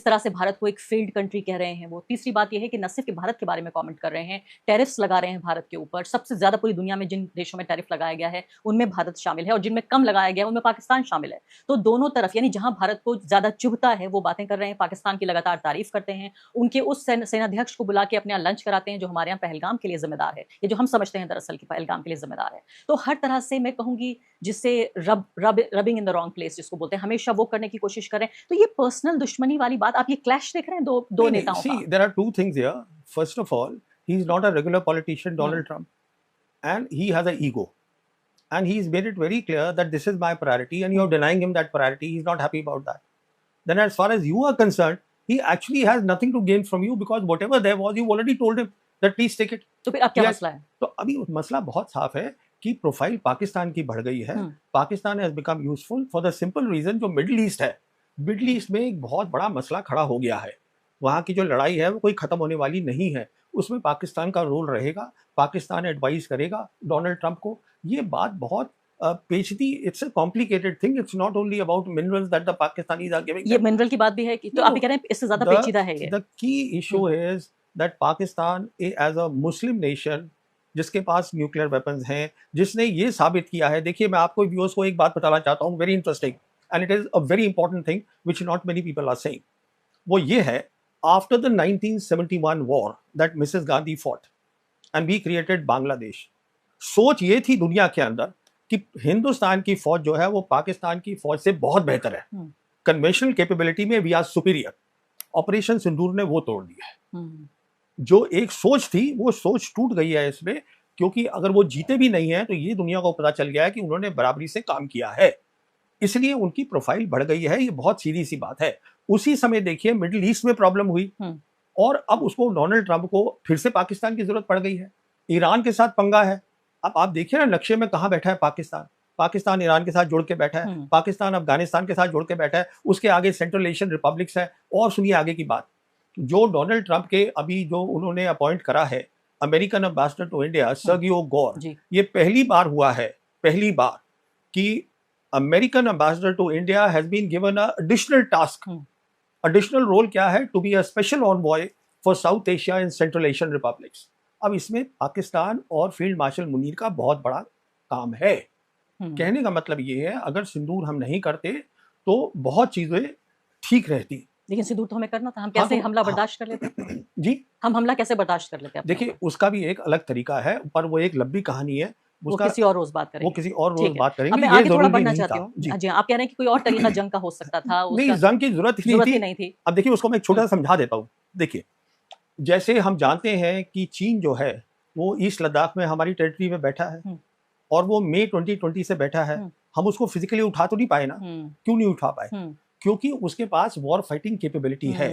किस तरह से भारत को एक फेल्ड कंट्री कह रहे हैं वो। तीसरी बात यह है कि न सिर्फ भारत के बारे में कमेंट कर रहे हैं, टैरिफ्स लगा रहे हैं भारत के ऊपर। सबसे ज्यादा पूरी दुनिया में जिन देशों में टैरिफ लगाया गया है उनमें भारत शामिल है, और जिनमें कम लगाया गया है उनमें पाकिस्तान शामिल है। तो दोनों तरफ, यानी जहां भारत को ज्यादा चुभता है वो बातें कर रहे हैं, पाकिस्तान की लगातार तारीफ करते हैं, उनके उस सेनाध्यक्ष को बुला के अपने यहाँ लंच कराते हैं जो हमारे यहाँ पहलगाम के लिए जिम्मेदार है, ये जो हम समझते हैं दरअसल कि पहलगाम के लिए जिम्मेदार है। तो हर तरह से मैं कहूंगी जिससे rubbing in the wrong place जिसको बोलते हैं, हमेशा वो करने की कोशिश करें। तो ये पर्सनल दुश्मनी वाली बात, आप ये क्लैश देख रहे हैं दो नेताओं का। See, there are two things here. First of all, he is not a regular politician, Donald Trump, and he has an ego, and he's made it very clear that this is my priority, and you're denying him that priority. He's not happy about that. Then, as far as you are concerned, he actually has nothing to gain from you because whatever there was, you already told him that please take it. तो फिर अब क्या मसला है? तो अभी मसला बहुत साफ है कि प्रोफाइल पाकिस्तान की बढ़ गई है। Pakistan has become useful for the simple reason, जो मिडिल ईस्ट है, मिडिल ईस्ट में एक बहुत बड़ा मसला खड़ा हो गया है। वहाँ की जो लड़ाई है वो कोई खत्म होने वाली नहीं है, उसमें पाकिस्तान का रोल रहेगा, पाकिस्तान एडवाइस करेगा डोनाल्ड ट्रंप को। ये बात बहुत पेचीदी, it's a complicated thing, it's not only about minerals that the Pakistanis are giving. ये मिनरल की बात भी है कि तो आप कह रहे हैं इससे ज्यादा पेचीदा है ये। The key issue is that Pakistan as a Muslim nation जिसके पास न्यूक्लियर वेपन्स हैं, जिसने ये साबित किया है। देखिए, मैं आपको व्यूअर्स को एक बात बताना चाहता हूँ, very interesting, and it is a very important thing which not many people are saying. वो ये है, after the 1971 war that Mrs Gandhi fought and we created Bangladesh, सोच ये थी दुनिया के अंदर कि हिंदुस्तान की फौज जो है वो पाकिस्तान की फौज से बहुत बेहतर है, कन्वेंशनल कैपेबिलिटी में वी आर सुपीरियर। ऑपरेशन सिंदूर ने वो तोड़ दिया है। जो एक सोच थी वो सोच टूट गई है इसमें, क्योंकि अगर वो जीते भी नहीं है तो ये दुनिया को पता चल गया है कि उन्होंने बराबरी से काम किया है, इसलिए उनकी प्रोफाइल बढ़ गई है। ये बहुत सीधी सी बात है। उसी समय देखिए मिडिल ईस्ट में प्रॉब्लम हुई और अब उसको डोनाल्ड ट्रंप को फिर से पाकिस्तान की जरूरत पड़ गई है। ईरान के साथ पंगा है। अब आप देखिए ना नक्शे में कहाँ बैठा है पाकिस्तान। पाकिस्तान ईरान के साथ जुड़ के बैठा है, पाकिस्तान अफगानिस्तान के साथ जुड़ के बैठा है, उसके आगे सेंट्रल एशियन रिपब्लिक्स है। और सुनिए आगे की बात, जो डोनाल्ड ट्रंप के अभी जो उन्होंने अपॉइंट करा है American ambassador to India Sergio Gor, ये पहली बार हुआ है, पहली बार कि American ambassador to India has been given a additional task. Additional role क्या है? To be a special envoy for South Asia and Central Asian republics. अब इसमें पाकिस्तान और फील्ड मार्शल मुनीर का बहुत बड़ा काम है। कहने का मतलब ये है, अगर सिंदूर हम नहीं करते तो बहुत चीजें ठीक रहती, लेकिन सिंदूर तो हमें करना था। हम कैसे हमला बर्दाश्त कर लेते जी, हम हमला कैसे बर्दाश्त कर लेते? देखिए उसका भी एक अलग तरीका है, पर वो एक लंबी कहानी है, वो किसी और रोज बात करेंगे। वो किसी और रोज बात करेंगे। मैं आगे थोड़ा बढ़ना चाहती हूँ। जी, आप कह रहे हैं कि कोई और तरीका जंग का हो सकता था। नहीं, जंग की जरूरत ही नहीं थी। अब देखिए उसको मैं एक छोटा समझा देता हूँ। देखिए, जैसे हम जानते हैं कि चीन जो है वो ईस्ट लद्दाख में हमारी टेरिटरी में बैठा है और वो मई 2020 से बैठा है। हम उसको फिजिकली उठा तो नहीं पाए ना। क्यों नहीं उठा पाए? क्योंकि उसके पास वॉर फाइटिंग कैपेबिलिटी है।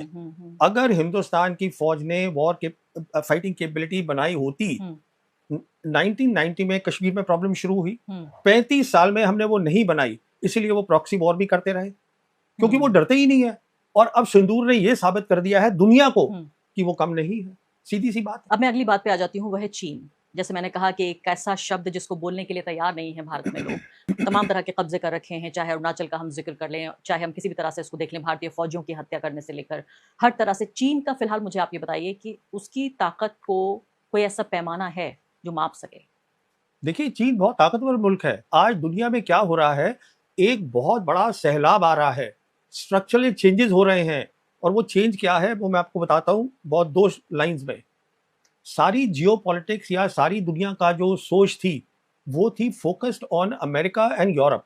अगर हिंदुस्तान की फौज ने वॉर के फाइटिंग कैपेबिलिटी बनाई होती, 1990 में कश्मीर में प्रॉब्लम शुरू हुई, 35 साल में हमने वो नहीं बनाई, इसीलिए वो प्रॉक्सी वॉर भी करते रहे, क्योंकि वो डरते ही नहीं है। और अब सिंदूर ने ये साबित कर दिया है दुनिया को कि वो कम नहीं है। सीधी सी बात। अब मैं अगली बात पे आ जाती हूँ, वह है चीन। जैसे मैंने कहा कि एक ऐसा शब्द जिसको बोलने के लिए तैयार नहीं है भारत में लोग। तमाम तरह के कब्जे कर रखे हैं, चाहे अरुणाचल का हम जिक्र कर लें, चाहे हम किसी भी तरह से इसको देख लें, भारतीय फौजियों की हत्या करने से लेकर हर तरह से। चीन का फिलहाल मुझे आप ये बताइए कि उसकी ताकत को कोई ऐसा पैमाना है जो माप सके? देखिए, चीन बहुत ताकतवर मुल्क है। आज दुनिया में क्या हो रहा है, एक बहुत बड़ा सैलाब आ रहा है, स्ट्रक्चरल चेंजेस हो रहे हैं। और वो चेंज क्या है वो मैं आपको बताता हूँ बहुत दो लाइंस में। सारी जियोपॉलिटिक्स या सारी दुनिया का जो सोच थी वो थी focused on America and Europe,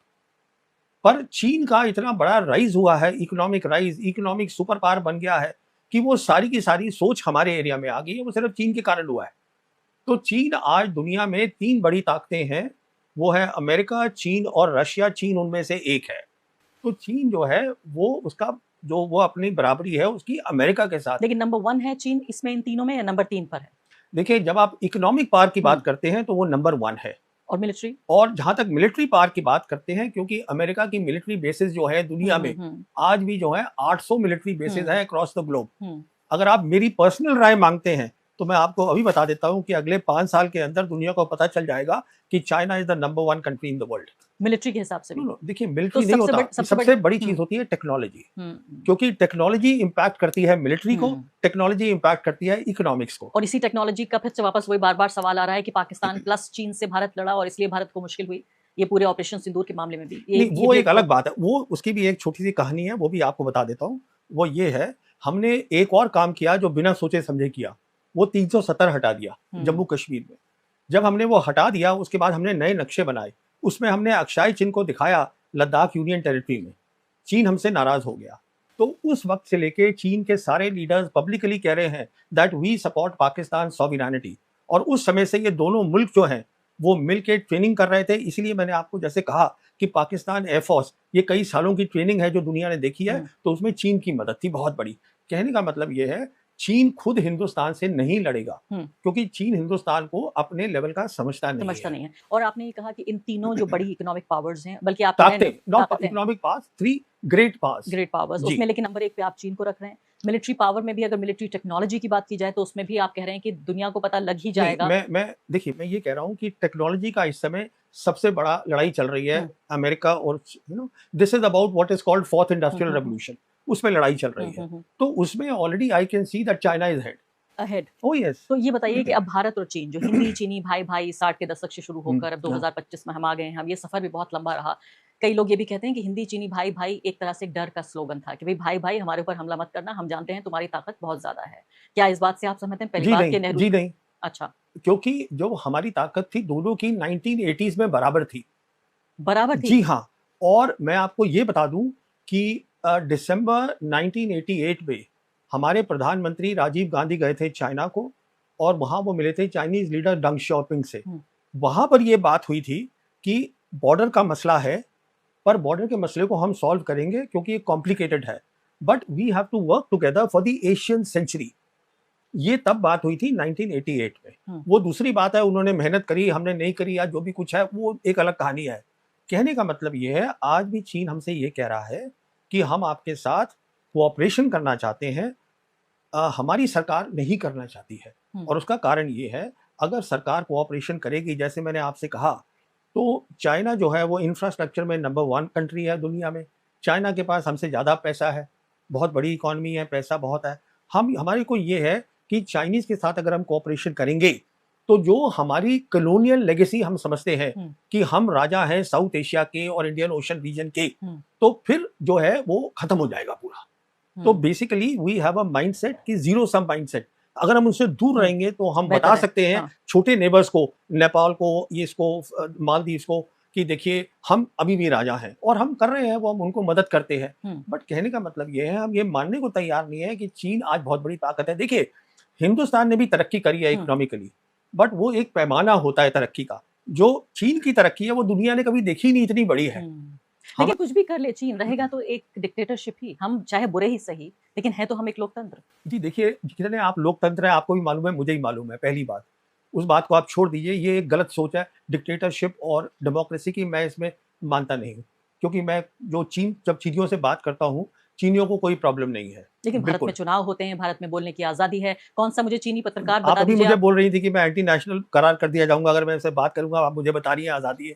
पर चीन का इतना बड़ा राइज हुआ है, economic rise, economic super power बन गया है कि वो सारी की सारी सोच हमारे एरिया में आ गई है। वो सिर्फ चीन के कारण हुआ है। तो चीन आज दुनिया में 3 बड़ी ताकतें हैं, वो है अमेरिका, चीन और रशिया। चीन उनमें से एक है। तो चीन जो है वो उसका जो वो अपनी बराबरी है उसकी अमेरिका के साथ। लेकिन नंबर 1 है चीन इसमें, इन तीनों में, या नंबर 3 पर है? देखिए, जब आप इकोनॉमिक पावर की बात करते हैं तो वो नंबर 1 है। और मिलिट्री? और जहां तक मिलिट्री पावर की बात करते हैं, क्योंकि अमेरिका की मिलिट्री बेसिस जो है दुनिया में आज भी जो है 800 मिलिट्री बेसिस है अक्रॉस द ग्लोब। अगर आप मेरी पर्सनल राय मांगते हैं तो मैं आपको अभी बता देता हूं कि अगले 5 साल के अंदर दुनिया को पता चल जाएगा कि China is the number 1 country in the world. Military के हिसाब से भी। देखिए तो मिलिट्री नहीं होता, सबसे बड़ी चीज होती है टेक्नोलॉजी, क्योंकि टेक्नोलॉजी इंपैक्ट करती है मिलिट्री को, टेक्नोलॉजी इंपैक्ट करती है इकोनॉमिक्स को। और इसी टेक्नोलॉजी का फिर से वापस वही बार बार सवाल आ रहा है कि पाकिस्तान प्लस चीन से भारत लड़ा और इसलिए भारत को मुश्किल हुई। ये पूरे ऑपरेशन सिंदूर के मामले में भी नहीं, वो एक अलग बात है, वो उसकी भी एक छोटी सी कहानी है, वो भी आपको बता देता हूँ। वो ये है, हमने एक और काम किया जो बिना सोचे समझे किया, वो 370 हटा दिया जम्मू कश्मीर में। जब हमने वो हटा दिया उसके बाद हमने नए नक्शे बनाए, उसमें हमने अक्षाई चिन्ह को दिखाया लद्दाख यूनियन टेरिटरी में। चीन हमसे नाराज हो गया। तो उस वक्त से लेके चीन के सारे लीडर्स पब्लिकली कह रहे हैं that we support Pakistan sovereignty. और उस समय से ये दोनों मुल्क जो हैं वो मिलकर ट्रेनिंग कर रहे थे। इसीलिए मैंने आपको जैसे कहा कि पाकिस्तान एयरफोर्स ये कई सालों की ट्रेनिंग है जो दुनिया ने देखी है, तो उसमें चीन की मदद थी बहुत बड़ी। कहने का मतलब ये है, चीन खुद हिंदुस्तान से नहीं लड़ेगा, क्योंकि चीन हिंदुस्तान को अपने लेवल का समझता नहीं है। और आपने ये कहा कि इन तीनों जो बड़ी इकोनॉमिक पावर्स हैं, बल्कि आप not economic powers, 3 great powers, उसमें लेकिन नंबर 1 पे आप चीन को रख रहे हैं। मिलिट्री पावर में भी अगर मिलिट्री टेक्नोलॉजी की बात की जाए तो उसमें भी आप कह रहे हैं कि दुनिया को पता लग ही जाएगा। देखिए मैं ये कह रहा हूँ कि टेक्नोलॉजी का इस समय सबसे बड़ा लड़ाई चल रही है अमेरिका और this is about what is called 4th industrial revolution, उसमें लड़ाई चल रही है। तो उसमें already I can see that China is ahead. Oh yes. तो ये बताइए कि अब भारत और चीन जो हिंदी चीनी भाई भाई 60 के दशक से शुरू होकर अब 2025 में हम आ गए हैं, अब ये सफर भी बहुत लंबा रहा। कई लोग ये भी कहते हैं कि हिंदी चीनी भाई भाई एक तरह से डर का स्लोगन था कि भाई भाई भाई हमारे ऊपर हमला मत करना, हम जानते हैं तुम्हारी ताकत बहुत ज्यादा है। क्या इस बात से आप सहमत हैं? पहली बात के नेहरू जी नहीं। अच्छा, क्योंकि जो हमारी ताकत थी दोनों की 1980s में बराबर थी। जी हाँ। और मैं आपको ये बता दूं कि दिसंबर 1988 में हमारे प्रधानमंत्री राजीव गांधी गए थे चाइना को, और वहां वो मिले थे चाइनीज लीडर डंग शाओपिंग से। वहां पर ये बात हुई थी कि बॉर्डर का मसला है, पर बॉर्डर के मसले को हम सॉल्व करेंगे क्योंकि ये कॉम्प्लिकेटेड है, but we have to work together for the Asian century. ये तब बात हुई थी 1988 में। वो दूसरी बात है, उन्होंने मेहनत करी हमने नहीं करी या जो भी कुछ है वो एक अलग कहानी है। कहने का मतलब ये है, आज भी चीन हमसे ये कह रहा है कि हम आपके साथ कोऑपरेशन करना चाहते हैं, हमारी सरकार नहीं करना चाहती है। और उसका कारण ये है, अगर सरकार कोऑपरेशन करेगी, जैसे मैंने आपसे कहा, तो चाइना जो है वो इंफ्रास्ट्रक्चर में नंबर 1 कंट्री है दुनिया में। चाइना के पास हमसे ज़्यादा पैसा है, बहुत बड़ी इकॉनमी है, पैसा बहुत है। हमारे को ये है कि चाइनीज़ के साथ अगर हम कोऑपरेशन करेंगे तो जो हमारी कॉलोनियल लेगेसी हम समझते हैं कि हम राजा हैं साउथ एशिया के और इंडियन ओशन रीजन के, तो फिर जो है वो खत्म हो जाएगा पूरा। तो basically we have a mindset कि जीरो सम माइंडसेट। अगर हम उनसे दूर रहेंगे तो हम बता सकते हैं छोटे नेबर्स को, नेपाल को, ये इसको, मालदीव्स को, कि देखिए हम अभी भी राजा हैं और हम कर रहे हैं, वो हम उनको मदद करते हैं। बट कहने का मतलब ये है, हम ये मानने को तैयार नहीं है कि चीन आज बहुत बड़ी ताकत है। देखिए हिंदुस्तान ने भी तरक्की करी है इकोनॉमिकली, बट वो एक पैमाना होता है तरक्की का। जो चीन की तरक्की है वो दुनिया ने कभी देखी नहीं, इतनी बड़ी है। लेकिन कुछ भी कर ले चीन, रहेगा तो एक डिक्टेटरशिप ही, हम चाहे बुरे ही सही, लेकिन है तो हम एक लोकतंत्र। जी देखिए, जितने आप लोकतंत्र है आपको भी मालूम है, मुझे ही मालूम है। पहली बात, उस बात को आप छोड़ दीजिए, ये एक गलत सोच है डिक्टेटरशिप और डेमोक्रेसी की। मैं इसमें मानता नहीं हूँ, क्योंकि मैं जब चीनियों से बात करता हूँ, चीनियों को कोई प्रॉब्लम नहीं है। लेकिन भारत में चुनाव होते हैं, भारत में बोलने की आजादी है। कौन सा मुझे चीनी पत्रकार बता दीजिए। आप मुझे बोल रही थी कि मैं एंटी नेशनल करार कर दिया जाऊंगा अगर मैं इससे बात करूंगा, आप मुझे बता रही है आजादी है।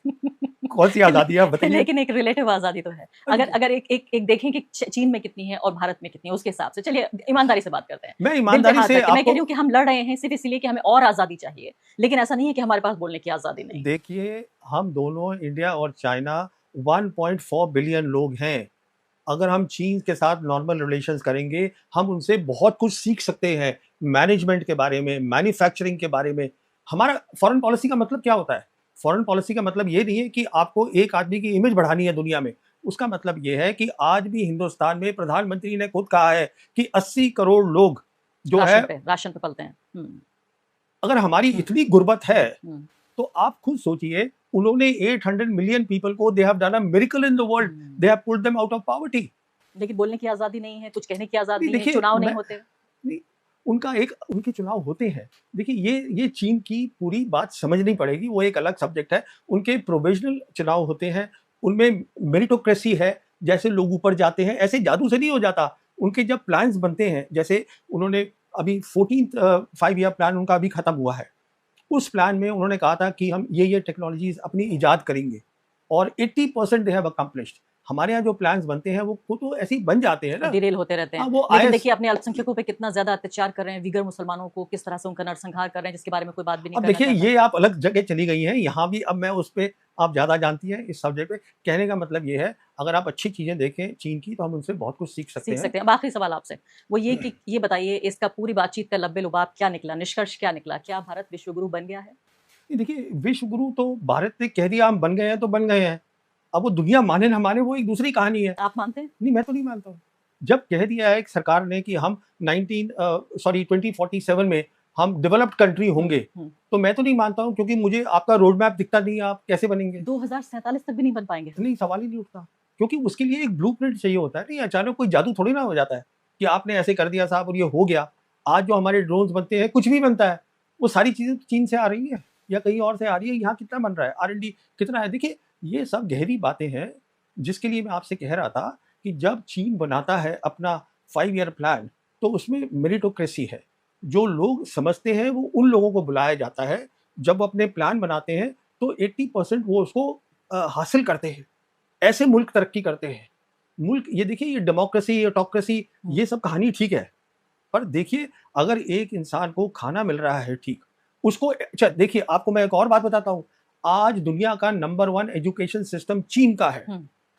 कौन सी आजादी है बताइए। लेकिन एक रिलेटिव आजादी तो है। अगर एक देखें कि चीन में कितनी है और भारत में कितनी है, उसके हिसाब से चलिए ईमानदारी से बात करते हैं। मैं ईमानदारी से मैं कह रही हूँ कि हम लड़ रहे हैं सिर्फ इसलिए कि हमें और आजादी चाहिए, लेकिन ऐसा नहीं है कि हमारे पास बोलने की आजादी नहीं। देखिए, हम दोनों, इंडिया और चाइना, 1.4 बिलियन लोग हैं। अगर हम चीन के साथ नॉर्मल रिलेशंस करेंगे, हम उनसे बहुत कुछ सीख सकते हैं, मैनेजमेंट के बारे में, मैन्युफैक्चरिंग के बारे में। हमारा फॉरेन पॉलिसी का मतलब क्या होता है? फॉरेन पॉलिसी का मतलब ये नहीं है कि आपको एक आदमी की इमेज बढ़ानी है दुनिया में। उसका मतलब ये है कि आज भी हिंदुस्तान में प्रधानमंत्री ने खुद कहा है कि 80 करोड़ लोग जो राशन पे पलते हैं। अगर हमारी इतनी गुर्बत है तो आप खुद सोचिए, उन्होंने 800 मिलियन पीपल को, they have done a miracle in the world, they have pulled them out of poverty. लेकिन बोलने की आजादी नहीं है, कुछ कहने की आजादी नहीं है, चुनाव नहीं होते। नहीं, उनके चुनाव होते हैं। देखिए, ये चीन की पूरी बात समझनी पड़ेगी, वो एक अलग सब्जेक्ट है। उनके प्रोविजनल चुनाव होते हैं, उनमें मेरिटोक्रेसी है। जैसे लोग ऊपर जाते हैं, ऐसे जादू से नहीं हो जाता। उनके जब प्लान्स बनते हैं, जैसे उन्होंने अभी 14th 5 ईयर प्लान उनका अभी खत्म हुआ है। उस प्लान में उन्होंने कहा था कि हम ये टेक्नोलॉजीज अपनी ईजाद करेंगे और 80% दे हैव अकम्प्लिश्ड। हमारे यहाँ जो प्लान्स बनते हैं वो तो ऐसे ही बन जाते हैं ना, डिरेल होते रहते हैं। वो लेकिन देखिए अपने अल्पसंख्यकों पे कितना ज्यादा अत्याचार कर रहे हैं, विगर मुसलमानों को किस तरह से उनका नरसंहार कर रहे हैं, जिसके बारे में कोई बात भी नहीं अब करना देखिए चाहता। ये आप अलग जगह चली गई हैं, यहाँ भी अब मैं उस पे, आप ज़्यादा जानती हैं इस सब्जेक्ट पे। कहने का मतलब ये है, अगर आप अच्छी चीज़ें देखें चीन की तो हम उनसे बहुत कुछ सीख सकते हैं। अब आखिरी सवाल आपसे वो ये कि ये बताइए, इसका पूरी बातचीत का लब्बे लुबाब क्या निकला, निष्कर्ष क्या निकला? क्या भारत विश्व गुरु बन गया है? ये देखिए विश्व गुरु तो भारत ने कह दिया हम बन गए हैं तो बन गए हैं। अब वो दुनिया माने ना माने वो एक दूसरी कहानी है। आप मानते हैं? नहीं, मैं तो नहीं मानता हूँ। जब कह दिया है सरकार ने कि हम 2047 में हम डेवलप्ड कंट्री होंगे, तो मैं तो नहीं मानता हूँ, क्योंकि मुझे आपका रोड मैप दिखता नहीं है, आप कैसे बनेंगे? 2047 तक भी नहीं बन पाएंगे? नहीं, सवाल ही नहीं उठता, क्योंकि उसके लिए एक ब्लूप्रिंट चाहिए होता है। नहीं अचानक कोई जादू थोड़ी ना हो जाता है कि आपने ऐसे कर दिया साहब और ये हो गया। आज जो हमारे ड्रोन्स बनते हैं, कुछ भी बनता है, वो सारी चीजें चीन से आ रही है या कहीं और से आ रही है। यहाँ कितना बन रहा है, R&D कितना है? देखिए ये सब गहरी बातें हैं, जिसके लिए मैं आपसे कह रहा था कि जब चीन बनाता है अपना 5 ईयर प्लान, तो उसमें मेरिटोक्रेसी है। जो लोग समझते हैं वो उन लोगों को बुलाया जाता है। जब वो अपने प्लान बनाते हैं तो 80% वो उसको हासिल करते हैं। ऐसे मुल्क तरक्की करते हैं। मुल्क, ये देखिए ये डेमोक्रेसी, ऑटोक्रेसी, ये सब कहानी ठीक है, पर देखिए अगर एक इंसान को खाना मिल रहा है ठीक, उसको, अच्छा देखिए आपको मैं एक और बात बताता हूँ। आज दुनिया का नंबर 1 एजुकेशन सिस्टम चीन का है।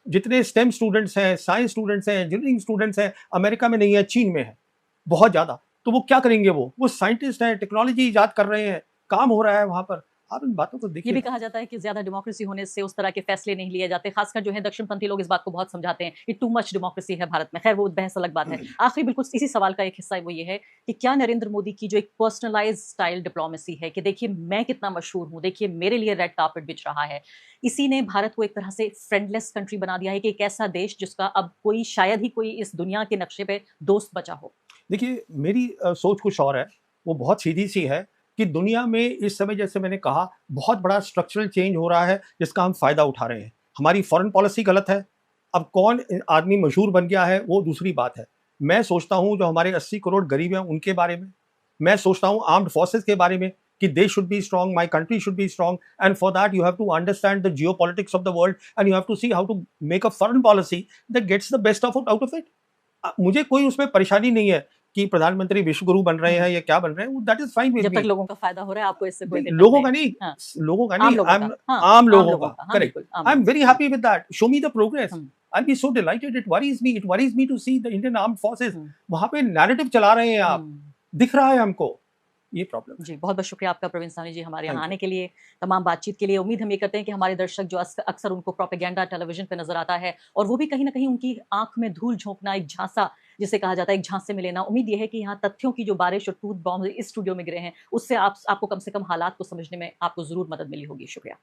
जितने स्टेम स्टूडेंट्स हैं, साइंस स्टूडेंट्स हैं, इंजीनियरिंग स्टूडेंट्स हैं, अमेरिका में नहीं है, चीन में है बहुत ज्यादा। तो वो क्या करेंगे? वो साइंटिस्ट हैं, टेक्नोलॉजी इजाद कर रहे हैं, काम हो रहा है वहां पर। आप इन बातों को ये देखिए। भी कहा जाता है कि ज्यादा डेमोक्रेसी होने से उस तरह के फैसले नहीं लिए जाते, खासकर जो है दक्षिणपंथी लोग इस बात को बहुत समझाते हैं कि टू मच डेमोक्रेसी है भारत में। खैर वो बहस अलग बात है। आखिरी बिल्कुल इसी सवाल का एक हिस्सा वो ये है कि क्या नरेंद्र मोदी की जो एक पर्सनलाइज स्टाइल डिप्लोमेसी है कि देखिए मैं कितना मशहूर हूँ, देखिए मेरे लिए रेड कार्पेट बिछ रहा है, इसी ने भारत को एक तरह से फ्रेंडलेस कंट्री बना दिया है कि एक ऐसा देश जिसका अब कोई, शायद ही कोई इस दुनिया के नक्शे पे दोस्त बचा हो? देखिए मेरी सोच कुछ और है, वो बहुत सीधी सी है कि दुनिया में इस समय, जैसे मैंने कहा, बहुत बड़ा स्ट्रक्चरल चेंज हो रहा है जिसका हम फायदा उठा रहे हैं। हमारी फॉरेन पॉलिसी गलत है। अब कौन आदमी मशहूर बन गया है वो दूसरी बात है। मैं सोचता हूं जो हमारे 80 करोड़ गरीब हैं उनके बारे में, मैं सोचता हूं आर्म्ड फोर्सेस के बारे में कि they should be strong, my country should be strong, and for that you have to understand the geopolitics of the world and you have to see how to make a foreign policy that gets the best out of it. मुझे कोई उसमें परेशानी नहीं है कि प्रधानमंत्री विश्व गुरु बन रहे हैं या क्या बन रहे हैं, दैट इज फाइन विद जब मी। तक लोगों का फायदा हो रहा है आपको इससे कोई दिक्कत लोगों का नहीं। नहीं, हाँ, लोगों का आम नहीं, लोगों का, हाँ, आम लोगों का, हाँ, करेक्ट। बिल्कुल, आम आई एम लोगों वेरी का। Happy with that, show me the progress, I be so delighted. It worries me to see the Indian armed forces, वहां पे नैरेटिव चला रहे हैं आप, दिख रहा है हमको, ये प्रॉब्लम। जी, बहुत बहुत शुक्रिया आपका प्रवीण साहनी जी हमारे यहाँ Thank you. आने के लिए, तमाम बातचीत के लिए। उम्मीद हम ये करते हैं कि हमारे दर्शक जो अक्सर उनको प्रोपेगेंडा टेलीविजन पे नजर आता है, और वो भी कहीं ना कहीं उनकी आंख में धूल झोंकना, एक झांसा जिसे कहा जाता है, एक झांसे में लेना। उम्मीद ये है कि यहाँ तथ्यों की जो बारिश और टूथ बॉम्ब इस स्टूडियो में गिरे हैं, उससे आपको कम से कम हालात को समझने में आपको जरूर मदद मिली होगी। शुक्रिया।